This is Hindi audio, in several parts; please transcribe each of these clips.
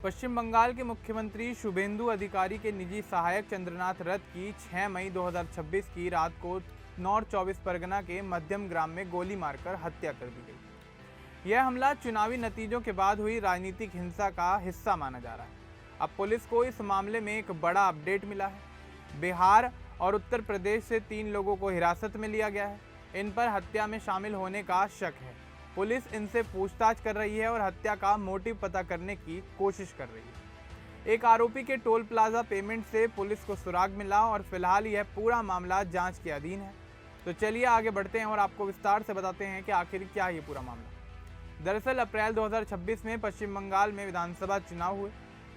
पश्चिम बंगाल के मुख्यमंत्री शुभेंदु अधिकारी के निजी सहायक चंद्रनाथ रथ की 6 मई 2026 की रात को नॉर्थ 24 परगना के मध्यम ग्राम में गोली मारकर हत्या कर दी गई। यह हमला चुनावी नतीजों के बाद हुई राजनीतिक हिंसा का हिस्सा माना जा रहा है। अब पुलिस को इस मामले में एक बड़ा अपडेट मिला है। बिहार और उत्तर प्रदेश से 3 लोगों को हिरासत में लिया गया है। इन पर हत्या में शामिल होने का शक है। पुलिस इनसे पूछताछ कर रही है और हत्या का मोटिव पता करने की कोशिश कर रही है। एक आरोपी के टोल प्लाजा पेमेंट से पुलिस को सुराग मिला और फिलहाल यह पूरा मामला जांच के अधीन है। तो चलिए आगे बढ़ते हैं और आपको विस्तार से बताते हैं कि आखिर क्या है ये पूरा मामला। दरअसल अप्रैल 2026 में पश्चिम बंगाल में विधानसभा चुनाव हुए।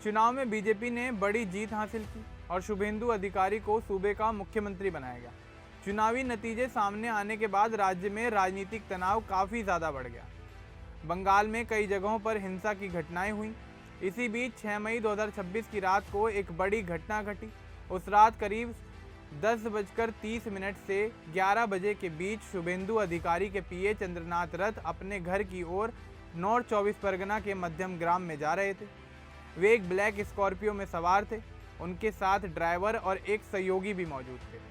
चुनाव में बीजेपी ने बड़ी जीत हासिल की और शुभेंदु अधिकारी को सूबे का मुख्यमंत्री बनाया गया। चुनावी नतीजे सामने आने के बाद राज्य में राजनीतिक तनाव काफ़ी ज़्यादा बढ़ गया। बंगाल में कई जगहों पर हिंसा की घटनाएं हुई। इसी बीच 6 मई 2026 की रात को एक बड़ी घटना घटी। उस रात करीब 10:30 से 11 बजे के बीच शुभेंदु अधिकारी के पीए चंद्रनाथ रथ अपने घर की ओर नॉर्थ 24 परगना के मध्यम ग्राम में जा रहे थे। वे एक ब्लैक स्कॉर्पियो में सवार थे। उनके साथ ड्राइवर और एक सहयोगी भी मौजूद थे।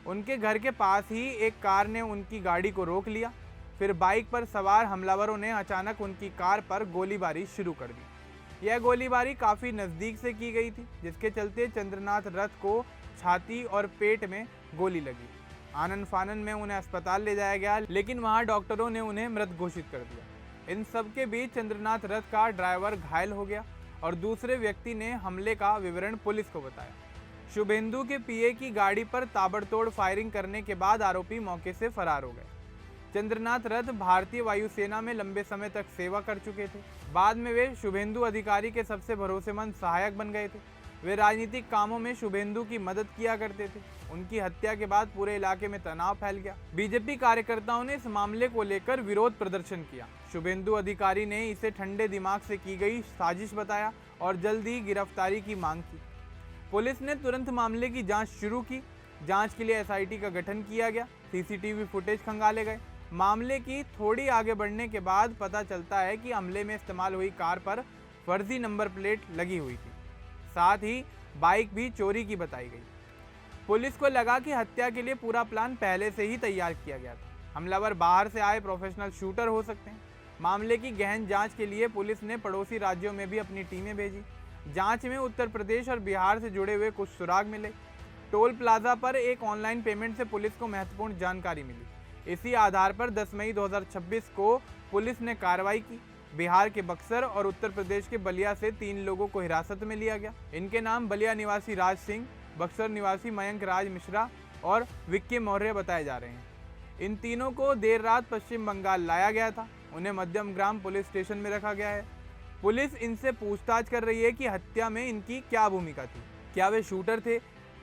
उनके घर के पास ही एक कार ने उनकी गाड़ी को रोक लिया। फिर बाइक पर सवार हमलावरों ने अचानक उनकी कार पर गोलीबारी शुरू कर दी। यह गोलीबारी काफ़ी नज़दीक से की गई थी, जिसके चलते चंद्रनाथ रथ को छाती और पेट में गोली लगी। आनन फानन में उन्हें अस्पताल ले जाया गया, लेकिन वहां डॉक्टरों ने उन्हें मृत घोषित कर दिया। इन सब के बीच चंद्रनाथ रथ का ड्राइवर घायल हो गया और दूसरे व्यक्ति ने हमले का विवरण पुलिस को बताया। शुभेंदु के पीए की गाड़ी पर ताबड़तोड़ फायरिंग करने के बाद आरोपी मौके से फरार हो गए। चंद्रनाथ रथ भारतीय वायुसेना में लंबे समय तक सेवा कर चुके थे। बाद में वे शुभेंदु अधिकारी के सबसे भरोसेमंद सहायक बन गए थे। वे राजनीतिक कामों में शुभेंदु की मदद किया करते थे। उनकी हत्या के बाद पूरे इलाके में तनाव फैल गया। बीजेपी कार्यकर्ताओं ने इस मामले को लेकर विरोध प्रदर्शन किया। शुभेंदु अधिकारी ने इसे ठंडे दिमाग से की गई साजिश बताया और जल्द ही गिरफ्तारी की मांग की। पुलिस ने तुरंत मामले की जांच शुरू की। जांच के लिए एसआईटी का गठन किया गया। सीसीटीवी फुटेज खंगाले गए। मामले की थोड़ी आगे बढ़ने के बाद पता चलता है कि हमले में इस्तेमाल हुई कार पर फर्जी नंबर प्लेट लगी हुई थी। साथ ही बाइक भी चोरी की बताई गई। पुलिस को लगा कि हत्या के लिए पूरा प्लान पहले से ही तैयार किया गया था। हमलावर बाहर से आए प्रोफेशनल शूटर हो सकते हैं। मामले की गहन जांच के लिए पुलिस ने पड़ोसी राज्यों में भी अपनी टीमें भेजी। जांच में उत्तर प्रदेश और बिहार से जुड़े हुए कुछ सुराग मिले। टोल प्लाजा पर एक ऑनलाइन पेमेंट से पुलिस को महत्वपूर्ण जानकारी मिली। इसी आधार पर 10 मई 2026 को पुलिस ने कार्रवाई की। बिहार के बक्सर और उत्तर प्रदेश के बलिया से 3 लोगों को हिरासत में लिया गया। इनके नाम बलिया निवासी राज सिंह, बक्सर निवासी मयंक राज मिश्रा और विक्की मौर्य बताए जा रहे हैं। इन तीनों को देर रात पश्चिम बंगाल लाया गया था। उन्हें मध्यम ग्राम पुलिस स्टेशन में रखा गया है। पुलिस इनसे पूछताछ कर रही है कि हत्या में इनकी क्या भूमिका थी। क्या वे शूटर थे?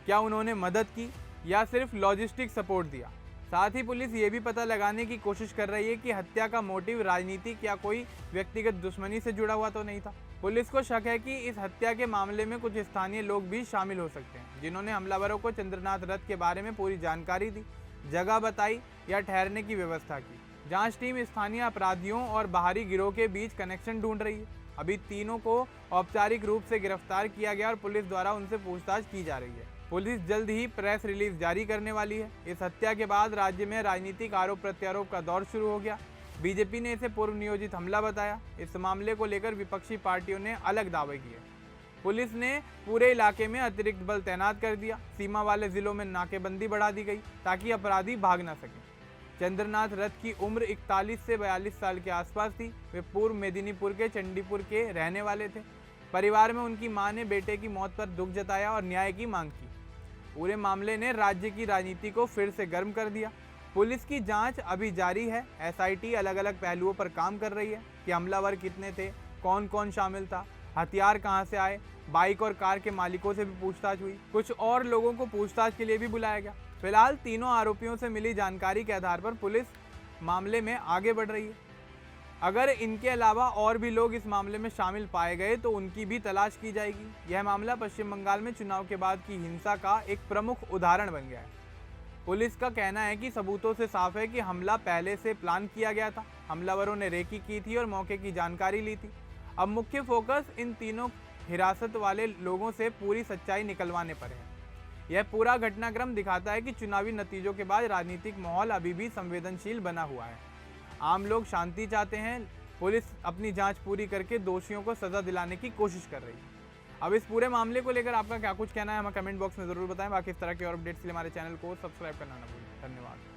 क्या उन्होंने मदद की या सिर्फ लॉजिस्टिक सपोर्ट दिया? साथ ही पुलिस ये भी पता लगाने की कोशिश कर रही है कि हत्या का मोटिव राजनीतिक या कोई व्यक्तिगत दुश्मनी से जुड़ा हुआ तो नहीं था। पुलिस को शक है कि इस हत्या के मामले में कुछ स्थानीय लोग भी शामिल हो सकते हैं, जिन्होंने हमलावरों को चंद्रनाथ रथ के बारे में पूरी जानकारी दी, जगह बताई या ठहरने की व्यवस्था की। जांच टीम स्थानीय अपराधियों और बाहरी गिरोह के बीच कनेक्शन ढूंढ रही है। अभी तीनों को औपचारिक रूप से गिरफ्तार किया गया और पुलिस द्वारा उनसे पूछताछ की जा रही है। पुलिस जल्द ही प्रेस रिलीज जारी करने वाली है। इस हत्या के बाद राज्य में राजनीतिक आरोप प्रत्यारोप का दौर शुरू हो गया। बीजेपी ने इसे पूर्व नियोजित हमला बताया। इस मामले को लेकर विपक्षी पार्टियों ने अलग दावे किए। पुलिस ने पूरे इलाके में अतिरिक्त बल तैनात कर दिया। सीमा वाले जिलों में नाकेबंदी बढ़ा दी गई ताकि अपराधी भाग न सकें। चंद्रनाथ रथ की उम्र 41 से 42 साल के आसपास थी। वे पूर्व मेदिनीपुर के चंडीपुर के रहने वाले थे। परिवार में उनकी मां ने बेटे की मौत पर दुख जताया और न्याय की मांग की। पूरे मामले ने राज्य की राजनीति को फिर से गर्म कर दिया। पुलिस की जांच अभी जारी है। एसआईटी अलग अलग पहलुओं पर काम कर रही है कि हमलावर कितने थे, कौन कौन शामिल था, हथियार कहां से आए। बाइक और कार के मालिकों से भी पूछताछ हुई। कुछ और लोगों को पूछताछ के लिए भी बुलाया गया। फिलहाल तीनों आरोपियों से मिली जानकारी के आधार पर पुलिस मामले में आगे बढ़ रही है। अगर इनके अलावा और भी लोग इस मामले में शामिल पाए गए तो उनकी भी तलाश की जाएगी। यह मामला पश्चिम बंगाल में चुनाव के बाद की हिंसा का एक प्रमुख उदाहरण बन गया है। पुलिस का कहना है कि सबूतों से साफ है कि हमला पहले से प्लान किया गया था। हमलावरों ने रेकी की थी और मौके की जानकारी ली थी। अब मुख्य फोकस इन तीनों हिरासत वाले लोगों से पूरी सच्चाई निकलवाने पर है। यह पूरा घटनाक्रम दिखाता है कि चुनावी नतीजों के बाद राजनीतिक माहौल अभी भी संवेदनशील बना हुआ है। आम लोग शांति चाहते हैं, पुलिस अपनी जांच पूरी करके दोषियों को सजा दिलाने की कोशिश कर रही है। अब इस पूरे मामले को लेकर आपका क्या कुछ कहना है, हमें कमेंट बॉक्स में जरूर बताएं। बाकी इस तरह के और अपडेट्स के लिए हमारे चैनल को सब्सक्राइब करना ना भूलें। धन्यवाद।